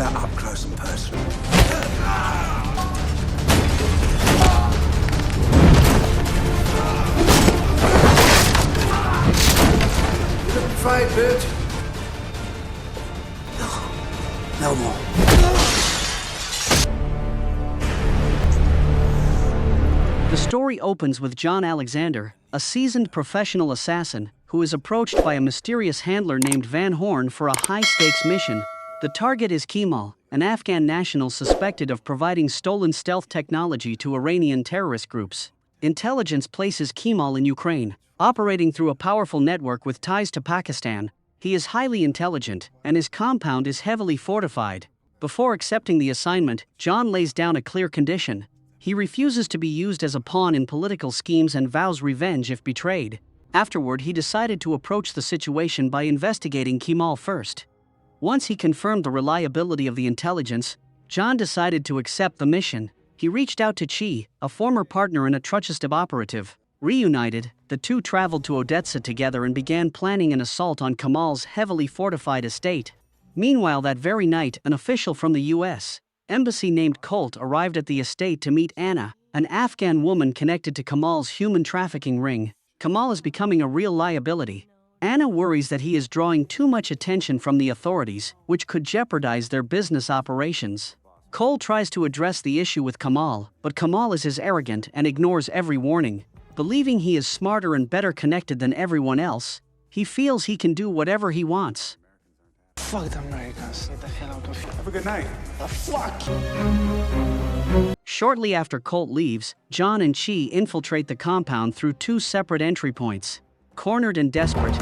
about up close and personal? You look afraid, bitch. No more. The story opens with John Alexander, a seasoned professional assassin, who is approached by a mysterious handler named Van Horn for a high-stakes mission. The target is Kemal, an Afghan national suspected of providing stolen stealth technology to Iranian terrorist groups. Intelligence places Kemal in Ukraine, operating through a powerful network with ties to Pakistan. He is highly intelligent, and his compound is heavily fortified. Before accepting the assignment, John lays down a clear condition. He refuses to be used as a pawn in political schemes and vows revenge if betrayed. Afterward, he decided to approach the situation by investigating Kemal first. Once he confirmed the reliability of the intelligence, John decided to accept the mission. He reached out to Chi, a former partner and a Trutchestab operative. Reunited, the two traveled to Odessa together and began planning an assault on Kemal's heavily fortified estate. Meanwhile, that very night, an official from the U.S. Embassy named Colt arrived at the estate to meet Anna, an Afghan woman connected to Kemal's human trafficking ring. Kemal is becoming a real liability. Anna worries that he is drawing too much attention from the authorities, which could jeopardize their business operations. Cole tries to address the issue with Kemal, but Kemal is arrogant and ignores every warning. Believing he is smarter and better connected than everyone else, he feels he can do whatever he wants. Fuck the Americans. Get the hell out of here. Have a good night. The fuck? Shortly after Colt leaves, John and Chi infiltrate the compound through two separate entry points. Cornered and desperate,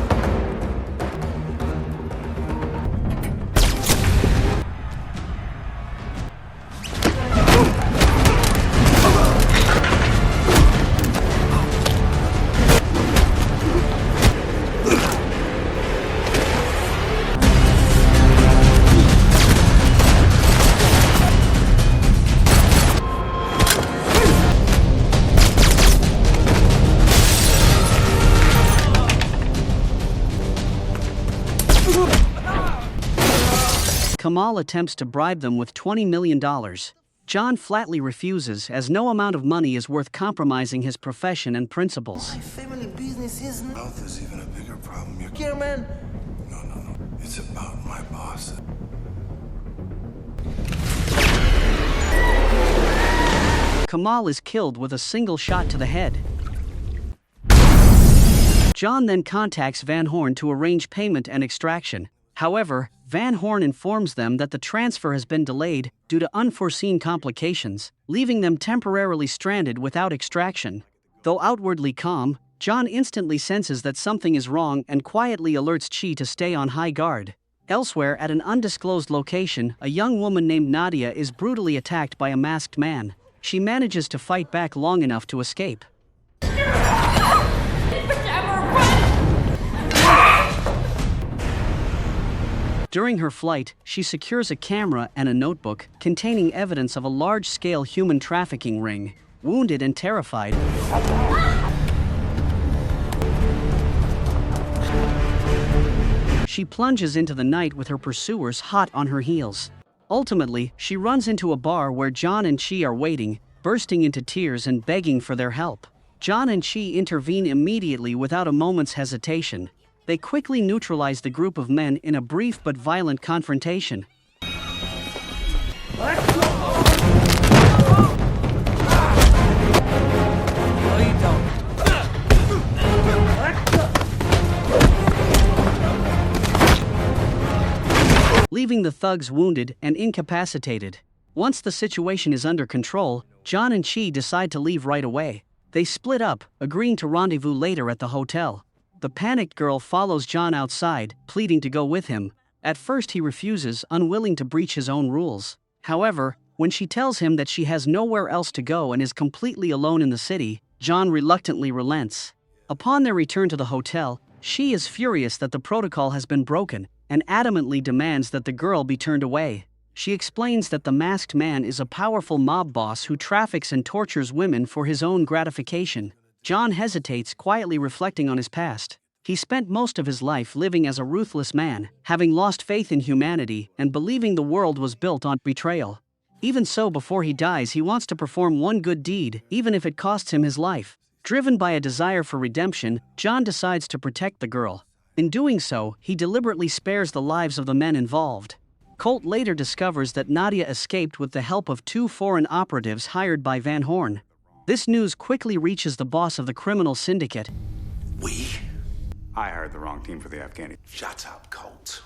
Kemal attempts to bribe them with $20 million. John flatly refuses, as no amount of money is worth compromising his profession and principles. My family business isn't. Health is even a bigger problem. You're... Here, man. No. It's about my boss. Kemal is killed with a single shot to the head. John then contacts Van Horn to arrange payment and extraction. However, Van Horn informs them that the transfer has been delayed due to unforeseen complications, leaving them temporarily stranded without extraction. Though outwardly calm, John instantly senses that something is wrong and quietly alerts Chi to stay on high guard. Elsewhere, at an undisclosed location, a young woman named Nadia is brutally attacked by a masked man. She manages to fight back long enough to escape. During her flight, she secures a camera and a notebook containing evidence of a large-scale human trafficking ring. Wounded and terrified, she plunges into the night with her pursuers hot on her heels. Ultimately, she runs into a bar where John and Chi are waiting, bursting into tears and begging for their help. John and Chi intervene immediately without a moment's hesitation. They quickly neutralize the group of men in a brief but violent confrontation. Leaving the thugs wounded and incapacitated. Once the situation is under control, John and Chi decide to leave right away. They split up, agreeing to rendezvous later at the hotel. The panicked girl follows John outside, pleading to go with him. At first he refuses, unwilling to breach his own rules. However, when she tells him that she has nowhere else to go and is completely alone in the city, John reluctantly relents. Upon their return to the hotel, she is furious that the protocol has been broken and adamantly demands that the girl be turned away. She explains that the masked man is a powerful mob boss who traffics and tortures women for his own gratification. John hesitates, quietly reflecting on his past. He spent most of his life living as a ruthless man, having lost faith in humanity and believing the world was built on betrayal. Even so, before he dies, he wants to perform one good deed, even if it costs him his life. Driven by a desire for redemption, John decides to protect the girl. In doing so, he deliberately spares the lives of the men involved. Colt later discovers that Nadia escaped with the help of 2 foreign operatives hired by Van Horn. This news quickly reaches the boss of the criminal syndicate. We? I hired the wrong team for the Afghani. Shut up, Colt.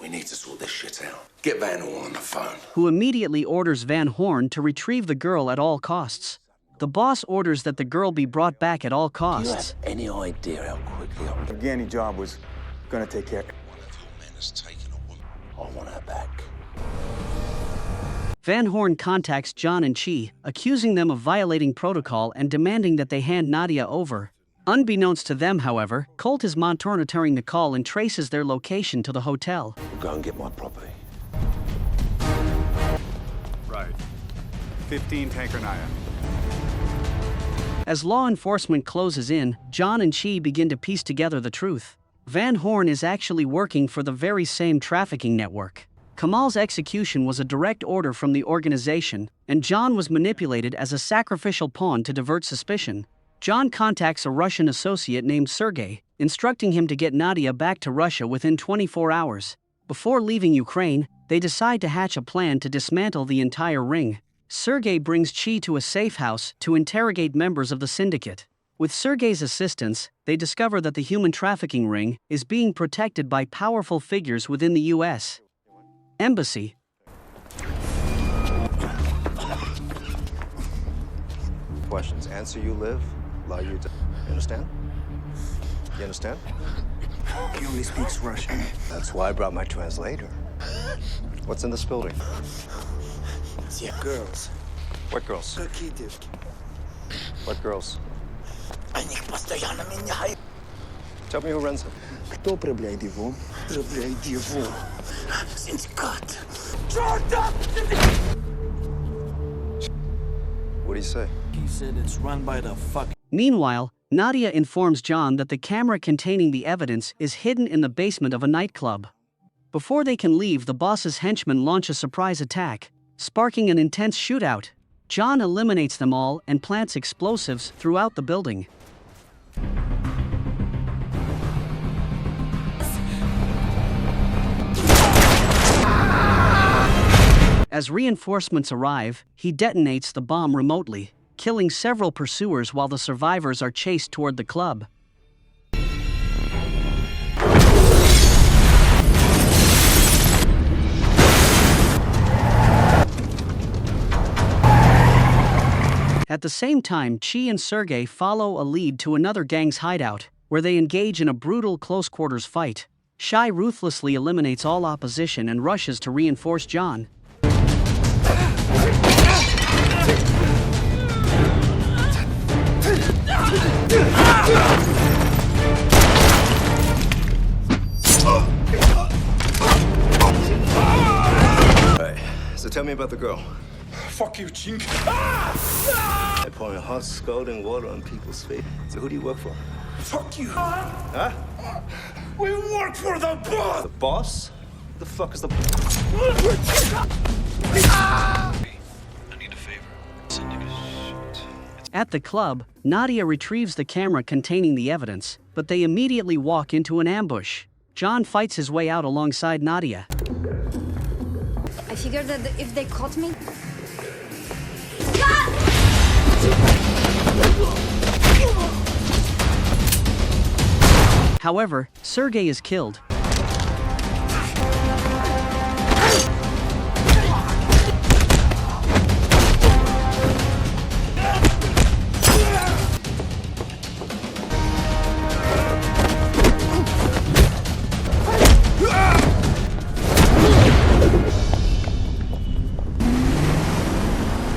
We need to sort this shit out. Get Van Horn on the phone. Who immediately orders Van Horn to retrieve the girl at all costs. The boss orders that the girl be brought back at all costs. Do you have any idea how quickly The Afghani job was gonna take care. one of your men has taken a woman? I want her back. Van Horn contacts John and Chi, accusing them of violating protocol and demanding that they hand Nadia over. Unbeknownst to them, however, Colt is monitoring the call and traces their location to the hotel. We'll go and get my property. Right. 15 Tanker Nadia. As law enforcement closes in, John and Chi begin to piece together the truth. Van Horn is actually working for the very same trafficking network. Kamal's execution was a direct order from the organization, and John was manipulated as a sacrificial pawn to divert suspicion. John contacts a Russian associate named Sergei, instructing him to get Nadia back to Russia within 24 hours. Before leaving Ukraine, they decide to hatch a plan to dismantle the entire ring. Sergei brings Chi to a safe house to interrogate members of the syndicate. With Sergei's assistance, they discover that the human trafficking ring is being protected by powerful figures within the U.S. Embassy. Questions. Answer you live, lie you die. You understand? You understand? He only speaks Russian. That's why I brought my translator. What's in this building? Yeah, girls. What girls? Какие девки? What girls? Они постоянно меняют. Tell me who runs it. Кто управляет его? Управляет его. Syndicate. Jordan! What do you say? He said it's run by the fuck. Meanwhile, Nadia informs John that the camera containing the evidence is hidden in the basement of a nightclub. Before they can leave, the boss's henchmen launch a surprise attack, sparking an intense shootout. John eliminates them all and plants explosives throughout the building. As reinforcements arrive, he detonates the bomb remotely, killing several pursuers while the survivors are chased toward the club. At the same time, Chi and Sergei follow a lead to another gang's hideout, where they engage in a brutal close-quarters fight. Chi ruthlessly eliminates all opposition and rushes to reinforce John. Alright, so tell me about the girl. Fuck you, chink. They're pouring hot scalding water on people's feet. So who do you work for? Fuck you. Huh? We work for the boss. The boss? The fuck is the... At the club, Nadia retrieves the camera containing the evidence, but they immediately walk into an ambush. John fights his way out alongside Nadia. I figured that if they caught me... However, Sergei is killed.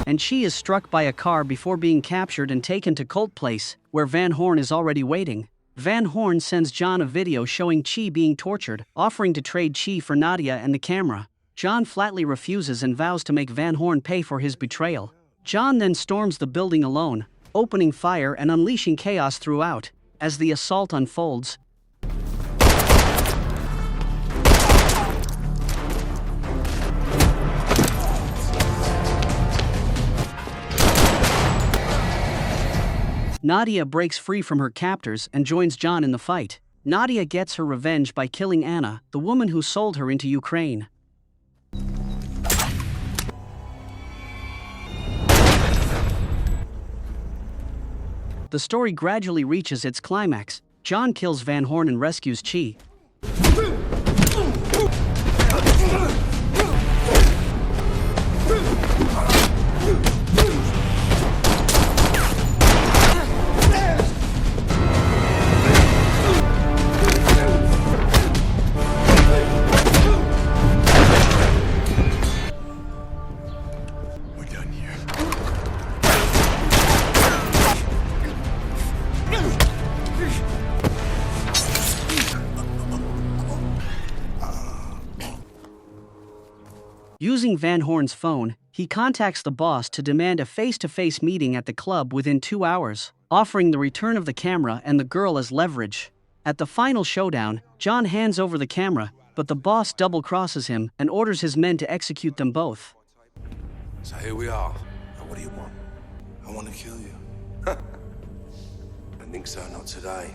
And she is struck by a car before being captured and taken to Colt Place, where Van Horn is already waiting. Van Horn sends John a video showing Chi being tortured, offering to trade Chi for Nadia and the camera. John flatly refuses and vows to make Van Horn pay for his betrayal. John then storms the building alone, opening fire and unleashing chaos throughout. As the assault unfolds, Nadia breaks free from her captors and joins John in the fight. Nadia gets her revenge by killing Anna, the woman who sold her into Ukraine. The story gradually reaches its climax. John kills Van Horn and rescues Chi. We're done here. Using Van Horn's phone, he contacts the boss to demand a face-to-face meeting at the club within 2 hours, offering the return of the camera and the girl as leverage. At the final showdown, John hands over the camera, but the boss double-crosses him and orders his men to execute them both. So here we are. Now, what do you want? I want to kill you. I think so, not today.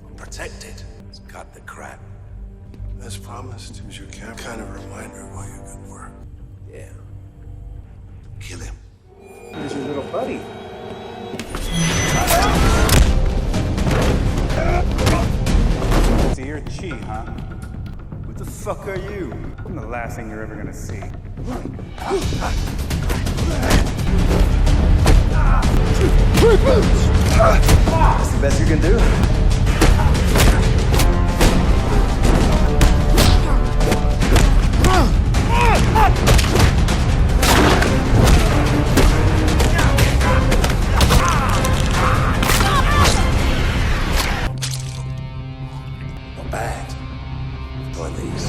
I'm protected. Let's cut the crap. As promised, here's your camera. Kind of a reminder of all your good work. Yeah. Kill him. Where's your little buddy? So you're Chi, huh? What the fuck are you? I'm the last thing you're ever gonna see. That's the best you can do. Not bad. Like these.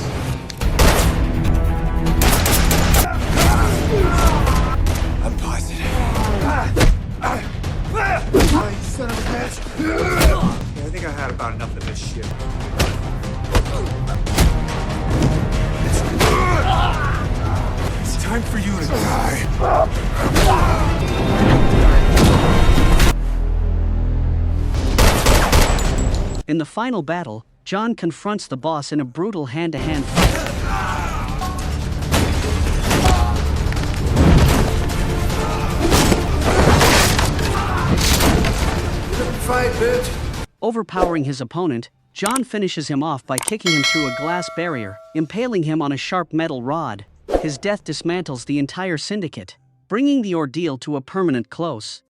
I'm positive. You son of a bitch! Yeah, I think I had about enough of this shit. It's time for you to die. In the final battle, John confronts the boss in a brutal hand-to-hand fight. Fight, bitch! Overpowering his opponent, John finishes him off by kicking him through a glass barrier, impaling him on a sharp metal rod. His death dismantles the entire syndicate, bringing the ordeal to a permanent close.